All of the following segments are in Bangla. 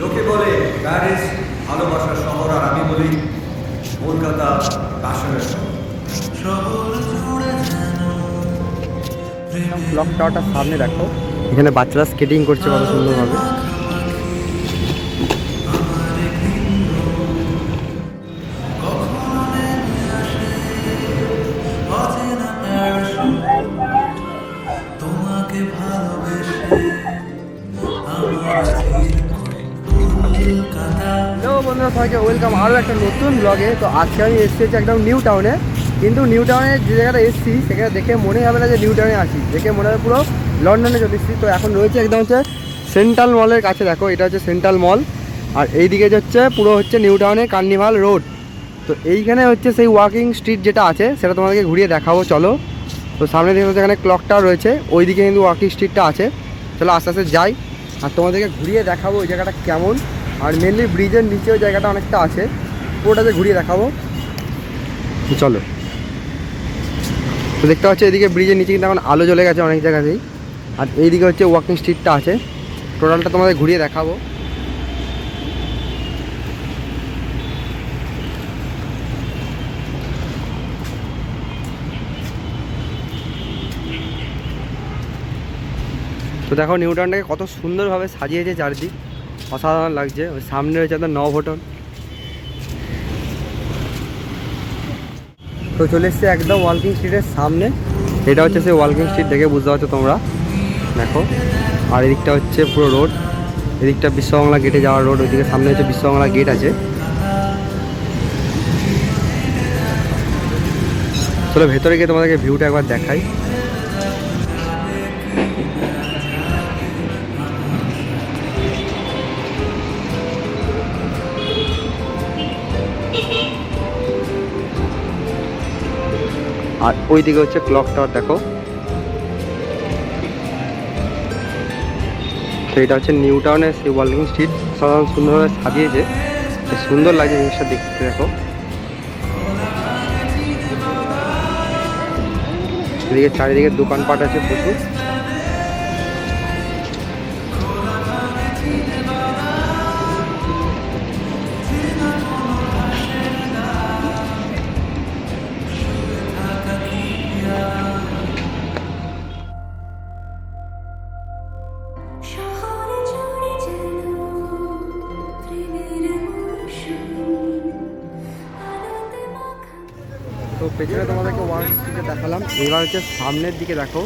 লোকে বলে প্যারিস ভালোবাসার শহর, আর আমি বলি কলকাতা কাশ্মীরের শহর। ক্লক টাওয়ারটার সামনে দেখো, এখানে বাচ্চারা স্কেটিং করছে কত সুন্দরভাবে। হ্যালো বন্ধুরা, সবাইকে ওয়েলকাম আরও একটা নতুন ব্লগে। তো আজকে আমি এসেছি একদম নিউ টাউনে, কিন্তু নিউ টাউনে যে জায়গাটা এসেছি সেখানে দেখে মনে হবে না যে নিউ টাউনে আসি, দেখে মনে হবে পুরো লন্ডনে চলে এসেছি। তো এখন রয়েছে একদম হচ্ছে সেন্ট্রাল মলের কাছে। দেখো এটা হচ্ছে সেন্ট্রাল মল, আর এই দিকে হচ্ছে পুরো হচ্ছে নিউ টাউনের কার্নিভাল রোড। তো এইখানে হচ্ছে সেই ওয়াকিং স্ট্রিট যেটা আছে সেটা তোমাদেরকে ঘুরিয়ে দেখাবো, চলো। তো সামনে দেখো এখানে ক্লকটা রয়েছে, ওই দিকে কিন্তু ওয়াকিং স্ট্রিটটা আছে। চলো আস্তে আস্তে যাই আর তোমাদেরকে ঘুরিয়ে দেখাবো ওই জায়গাটা কেমন। আর মেনলি ব্রিজের নিচে ওই জায়গাটা অনেকটা আছে, পুরোটাতে ঘুরিয়ে দেখাবো, চলো। তো দেখতে পাচ্ছি এদিকে ব্রিজের নিচে কিন্তু এখন আলো জ্বলে গেছে অনেক জায়গাতেই, আর এইদিকে হচ্ছে ওয়াকিং স্ট্রিটটা আছে, টোটালটা তোমাদের ঘুরিয়ে দেখাবো। তো দেখো নিউ টাউনটাকে কত সুন্দরভাবে সাজিয়েছে চারদিক, অসাধারণ লাগছে। ওই সামনে রয়েছে আপনার নবভটন। তো চলে এসছে একদম ওয়াকিং স্ট্রিটের সামনে, এটা হচ্ছে সেই ওয়াকিং স্ট্রিট, দেখে বুঝতে পারছো তোমরা, দেখো। আর এদিকটা হচ্ছে পুরো রোড, এদিকটা বিশ্ববাংলা গেটে যাওয়ার রোড, ওইদিকে সামনে হচ্ছে বিশ্ববাংলা গেট আছে। চলো ভেতরে গিয়ে তোমাদেরকে ভিউটা একবার দেখাই। আর ওইদিকে হচ্ছে ক্লক টাওয়ার, দেখো। তো এটা হচ্ছে নিউ টাউনের সেই ওয়াকিং স্ট্রিট, সাধারণ সুন্দরভাবে সাজিয়েছে, সুন্দর লাগছে জিনিসটা দেখতে, দেখো। এদিকে চারিদিকে দোকানপাট আছে প্রচুর। তো পেছনে তোমাদেরকে ওয়াকিং স্ট্রিটে দেখালাম, এবার হচ্ছে সামনের দিকে দেখো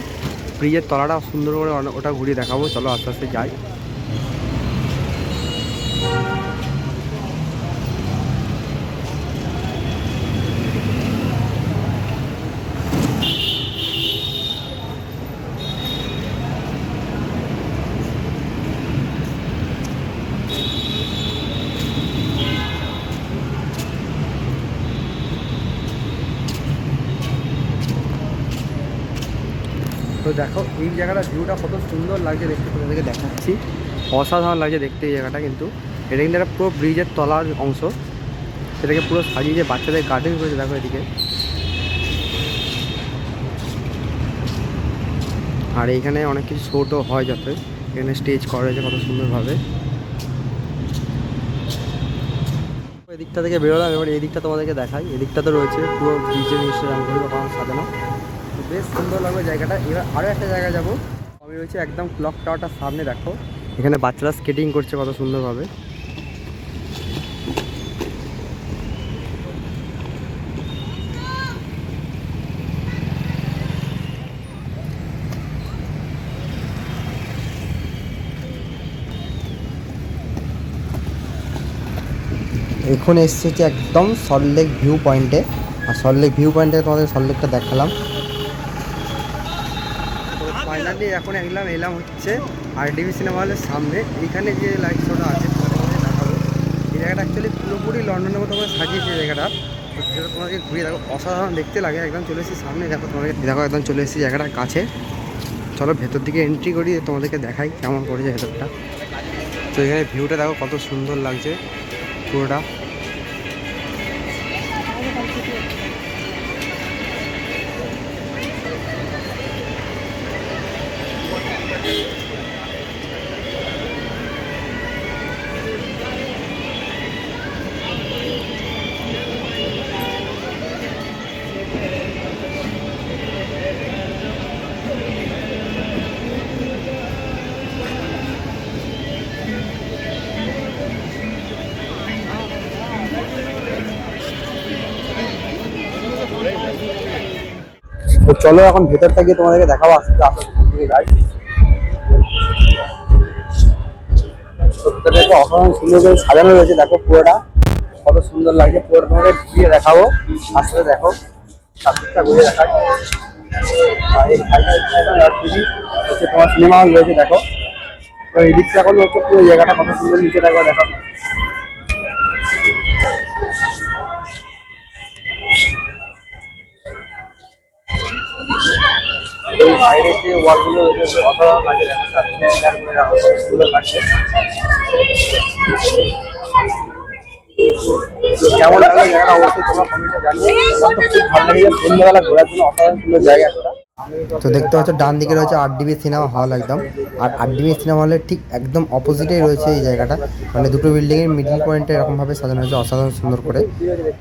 ব্রিজের তলাটা সুন্দর করে ওটা ঘুরিয়ে দেখাবো, চলো আস্তে আস্তে যাই। তো দেখো এই জায়গাটা ভিউটা কত সুন্দর লাগছে দেখতে, তোমাদেরকে দেখাচ্ছি, অসাধারণ লাগছে দেখতে এই জায়গাটা। কিন্তু এটা কিন্তু একটা পুরো ব্রিজের তলার অংশ, সেটাকে পুরো সাজিয়ে বাচ্চাদের গার্ডেন করেছে, দেখো এদিকে। আর এইখানে অনেক কিছু শোটও হয়, যাতে এখানে স্টেজ করা হয়েছে কত সুন্দরভাবে। এদিকটা থেকে বেরোলাম, এবার এই দিকটা তোমাদেরকে দেখাই। এদিকটা তো রয়েছে পুরো ব্রিজের নিচে রঙগুলি কখনো সাজানো, বেশ সুন্দর লাগবে জায়গাটা। এবার আরও একটা জায়গায় যাবো, আমি রয়েছে একদম ক্লক টাওয়ারটার সামনে, দেখো এখানে বাচ্চারা স্কেটিং করছে কত সুন্দরভাবে। এখন এসেছি একদম সল্টলেক ভিউ পয়েন্টে, আর সল্টলেক ভিউ পয়েন্টে তোমাদের সল্টলেকটা দেখালাম। তো ফাইনালি এখন এলাম হচ্ছে আরডিবি সিনেমা হলের সামনে। এইখানে যে লাইট শোটা আছে তোমাদের দেখাবো। এই জায়গাটা অ্যাকচুয়ালি পুরোপুরি লন্ডনের মতো করে সাজিয়েছে জায়গাটা, যেটা তোমাদেরকে ঘুরিয়ে দেখো, অসাধারণ দেখতে লাগে। একদম চলে এসেছি সামনে, দেখো তোমাকে দেখো, একদম চলে এসেছি জায়গাটার কাছে। চলো ভেতর দিকে এন্ট্রি করি, তোমাদেরকে দেখাই কেমন করেছে ভেতরটা। তো এখানে ভিউটা দেখো কত সুন্দর লাগছে পুরোটা। তো চলো এখন ভেতরটা গিয়ে তোমাদেরকে দেখাবো আস্তে আস্তে দিকে যাই। তো ভেতরটা একটু অসাধারণ সুন্দর করে সাজানো রয়েছে, দেখো পুরোটা কত সুন্দর লাগছে। পুরোটা তোমাদের ঘুরিয়ে দেখাবো, আস্তে দেখো চারদিকটা ঘুরিয়ে দেখাই। আর এই হচ্ছে তোমার সিনেমা হল রয়েছে, দেখো। তো এই দিকটা এখন হচ্ছে পুরো জায়গাটা কত সুন্দর, নিচে দেখো দেখো। এই সাইডের যে ওয়ালগুলো রয়েছে অসাধারণ লাগে, দেখো সুন্দর লাগছে। কেমন লাগলো জায়গাটা অবশ্যই তোমরা কমেন্টে জানিও। আমার তো খুব ভালো লাগে, সন্ধ্যাবেলা ঘোরার জন্য অসাধারণ সুন্দর জায়গা একটা। তো দেখতে পাচ্ছ ডান দিকে রয়েছে 8DB সিনেমা হল একদম, আর 8DB সিনেমা হলের ঠিক একদম অপোজিটেই রয়েছে এই জায়গাটা। মানে দুটো বিল্ডিংয়ের মিডল পয়েন্টে এরকমভাবে সাজানো হয়েছে অসাধারণ সুন্দর করে।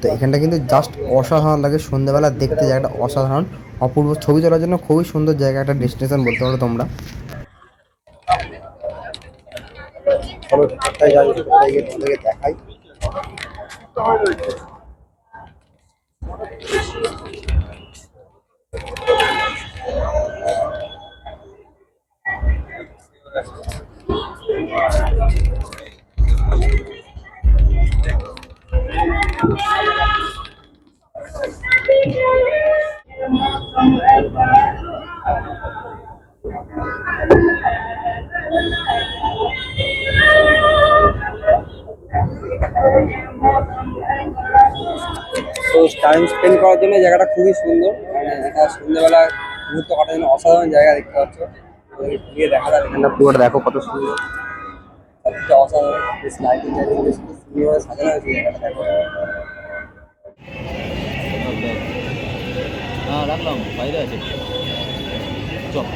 তো এখানটা কিন্তু জাস্ট অসাধারণ লাগে, সন্ধ্যাবেলা দেখতে জায়গাটা অসাধারণ অপূর্ব, ছবি তোলার জন্য খুবই সুন্দর জায়গা, একটা ডেস্টিনেশন বলতে পারো তোমরা। চলো ভিতরটায় যাই, ভিতরটায় গিয়ে তোমাদেরকে দেখাই। তো টাইম স্পেন্ড করার জন্য জায়গাটা খুবই সুন্দর, মানে এটা সন্ধ্যেবেলা মুহূর্ত কাটার জন্য অসাধারণ জায়গা দেখতে পাচ্ছ। গিয়ে দেখা যাবে এখানটা পুরোটা দেখো কত সুন্দর, সবচেয়ে অসাধারণ বেশ লাইটিং টাইটিং বেশ সুন্দরভাবে সাজানো হয়েছে জায়গাটা দেখো। হ্যাঁ রাখলাম, বাইরে আছে। চল।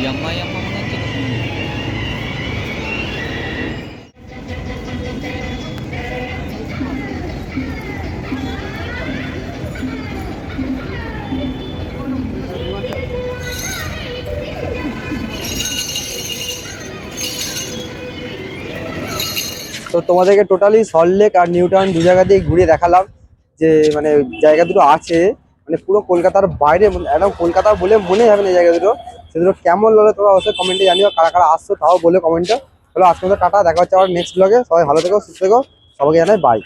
Yamma yamma mı lan canım? তো তোমাদেরকে টোটালি সল্টলেক আর নিউ টাউন দু জায়গাতেই ঘুরিয়ে দেখালাম, যে মানে জায়গা দুটো আছে মানে পুরো কলকাতার বাইরে, একদম কলকাতা বলে মনে হবে না এই জায়গা দুটো। সে দুটো কেমন লাগলো তোমরা অবশ্যই কমেন্টে জানিও, কারা কারা আসছো তাও বলে কমেন্টে। চলো আজকে টাটা, দেখা হচ্ছে আবার নেক্সট ব্লগে। সবাই ভালো থেকো, সুস্থ থেকো, সবাইকে জানাই বাই।